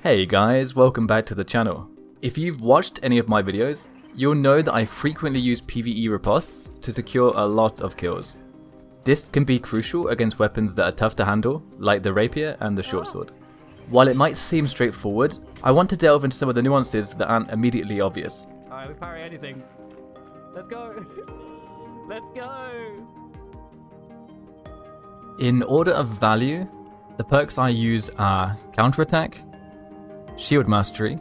Hey guys, welcome back to the channel. If you've watched any of my videos, you'll know that I frequently use PvE riposts to secure a lot of kills. This can be crucial against weapons that are tough to handle, like the rapier and the short sword. While it might seem straightforward, I want to delve into some of the nuances that aren't immediately obvious. Alright, we parry anything. Let's go! Let's go! In order of value, the perks I use are Counterattack, Shield Mastery,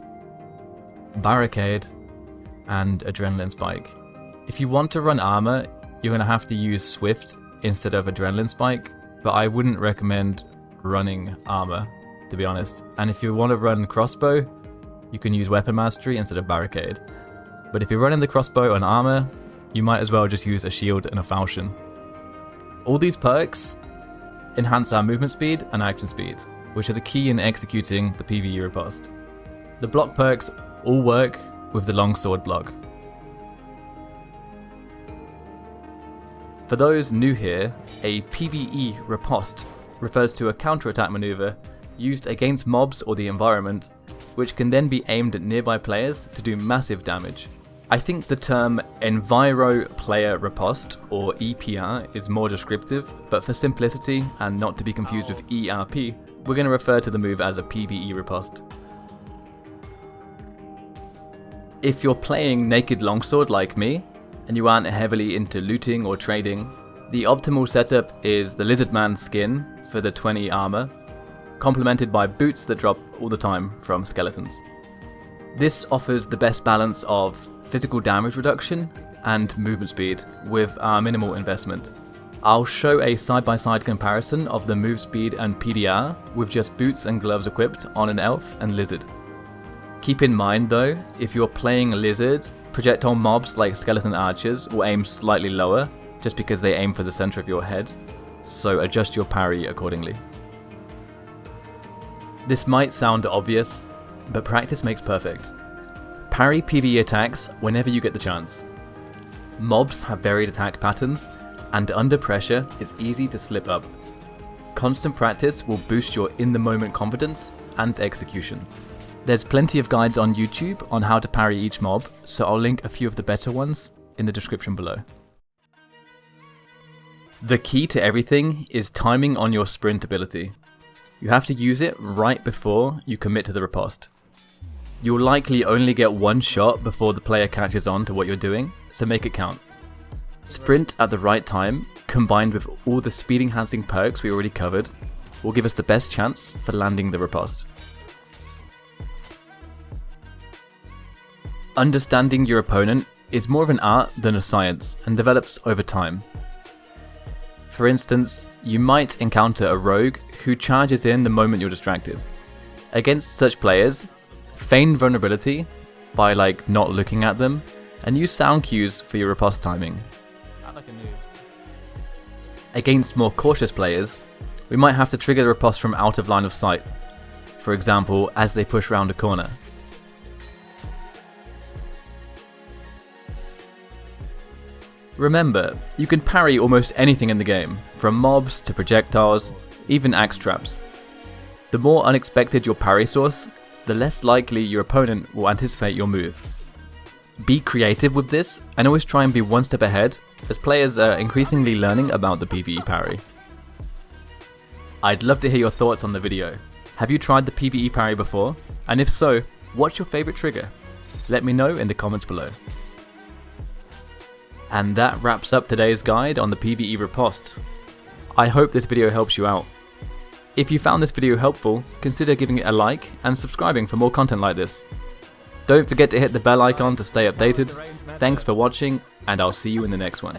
Barricade, and Adrenaline Spike. If you want to run armor, you're going to have to use Swift instead of Adrenaline Spike, but I wouldn't recommend running armor, to be honest. And if you want to run crossbow, you can use Weapon Mastery instead of Barricade. But if you're running the crossbow and armor, you might as well just use a shield and a falchion. All these perks enhance our movement speed and action speed, which are the key in executing the PvE riposte. The block perks all work with the longsword block. For those new here, a PvE riposte refers to a counterattack maneuver used against mobs or the environment, which can then be aimed at nearby players to do massive damage. I think the term Enviro Player Riposte, or EPR, is more descriptive, but for simplicity and not to be confused with ERP, we're going to refer to the move as a PvE riposte. If you're playing Naked Longsword like me, and you aren't heavily into looting or trading, the optimal setup is the Lizardman skin for the 20 armor, complemented by boots that drop all the time from skeletons. This offers the best balance of physical damage reduction and movement speed with our minimal investment. I'll show a side-by-side comparison of the move speed and PDR with just boots and gloves equipped on an elf and lizard. Keep in mind though, if you're playing a lizard, projectile mobs like skeleton archers will aim slightly lower just because they aim for the center of your head, so adjust your parry accordingly. This might sound obvious, but practice makes perfect. Parry PvE attacks whenever you get the chance. Mobs have varied attack patterns, and under pressure it's easy to slip up. Constant practice will boost your in-the-moment confidence and execution. There's plenty of guides on YouTube on how to parry each mob, so I'll link a few of the better ones in the description below. The key to everything is timing on your sprint ability. You have to use it right before you commit to the riposte. You'll likely only get one shot before the player catches on to what you're doing, so make it count. Sprint at the right time, combined with all the speed enhancing perks we already covered, will give us the best chance for landing the riposte. Understanding your opponent is more of an art than a science and develops over time. For instance, you might encounter a rogue who charges in the moment you're distracted. Against such players, feign vulnerability by not looking at them, and use sound cues for your riposte timing. Against more cautious players, we might have to trigger the riposte from out of line of sight, for example as they push round a corner. Remember, you can parry almost anything in the game, from mobs to projectiles, even axe traps. The more unexpected your parry source, the less likely your opponent will anticipate your move. Be creative with this, and always try and be one step ahead, as players are increasingly learning about the PvE parry. I'd love to hear your thoughts on the video. Have you tried the PvE parry before? And if so, what's your favourite trigger? Let me know in the comments below. And that wraps up today's guide on the PvE riposte. I hope this video helps you out. If you found this video helpful, consider giving it a like and subscribing for more content like this. Don't forget to hit the bell icon to stay updated. Thanks for watching, and I'll see you in the next one.